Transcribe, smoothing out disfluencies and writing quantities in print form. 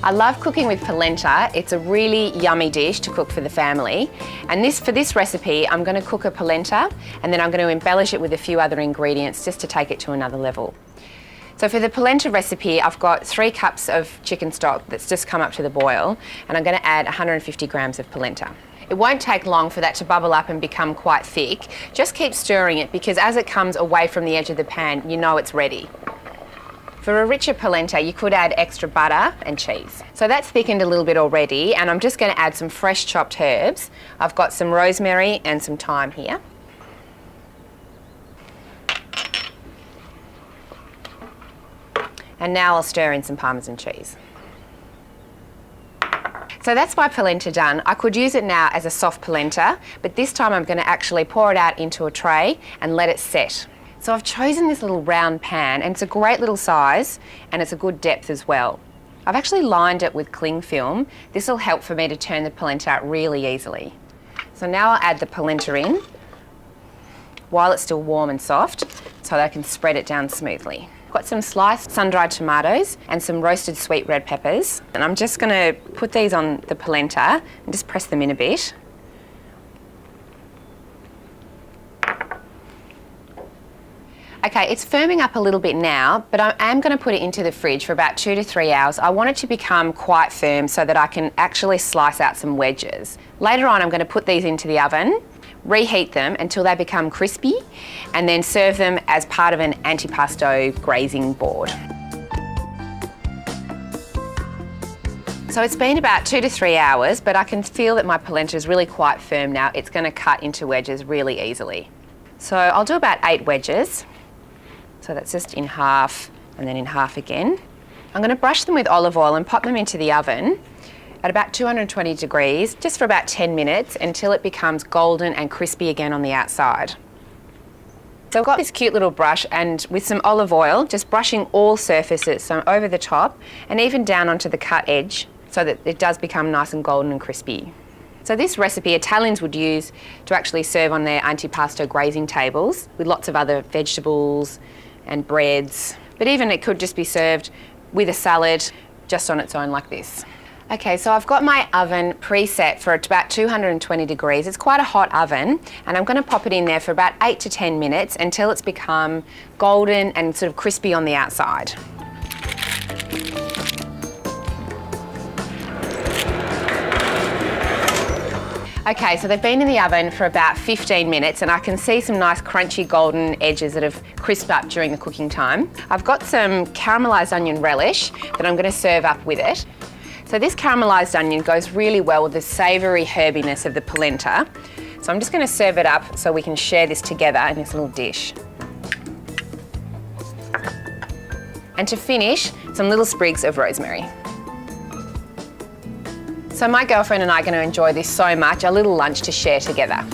I love cooking with polenta. It's a really yummy dish to cook for the family. And for this recipe, I'm going to cook a polenta and then I'm going to embellish it with a few other ingredients just to take it to another level. So for the polenta recipe, I've got 3 cups of chicken stock that's just come up to the boil, and I'm going to add 150 grams of polenta. It won't take long for that to bubble up and become quite thick. Just keep stirring it because as it comes away from the edge of the pan, you know it's ready. For a richer polenta, you could add extra butter and cheese. So that's thickened a little bit already, and I'm just going to add some fresh chopped herbs. I've got some rosemary and some thyme here. And now I'll stir in some Parmesan cheese. So that's my polenta done. I could use it now as a soft polenta, but this time I'm going to actually pour it out into a tray and let it set. So I've chosen this little round pan, and it's a great little size and it's a good depth as well. I've actually lined it with cling film. This will help for me to turn the polenta out really easily. So now I'll add the polenta in while it's still warm and soft so that I can spread it down smoothly. I've got some sliced sun-dried tomatoes and some roasted sweet red peppers, and I'm just going to put these on the polenta and just press them in a bit. Okay, it's firming up a little bit now, but I am going to put it into the fridge for about 2 to 3 hours. I want it to become quite firm so that I can actually slice out some wedges. Later on, I'm going to put these into the oven, reheat them until they become crispy, and then serve them as part of an antipasto grazing board. So it's been about 2 to 3 hours, but I can feel that my polenta is really quite firm now. It's going to cut into wedges really easily. So I'll do about 8 wedges. So that's just in half and then in half again. I'm going to brush them with olive oil and pop them into the oven at about 220 degrees, just for about 10 minutes until it becomes golden and crispy again on the outside. So I've got this cute little brush, and with some olive oil, just brushing all surfaces, so over the top and even down onto the cut edge so that it does become nice and golden and crispy. So this recipe Italians would use to actually serve on their antipasto grazing tables with lots of other vegetables and breads, but even it could just be served with a salad just on its own like this. Okay, so I've got my oven preset for about 220 degrees. It's quite a hot oven, and I'm going to pop it in there for about 8 to 10 minutes until it's become golden and sort of crispy on the outside. Okay, so they've been in the oven for about 15 minutes and I can see some nice crunchy golden edges that have crisped up during the cooking time. I've got some caramelised onion relish that I'm going to serve up with it. So this caramelised onion goes really well with the savoury herbiness of the polenta. So I'm just going to serve it up so we can share this together in this little dish. And to finish, some little sprigs of rosemary. So my girlfriend and I are going to enjoy this so much, a little lunch to share together.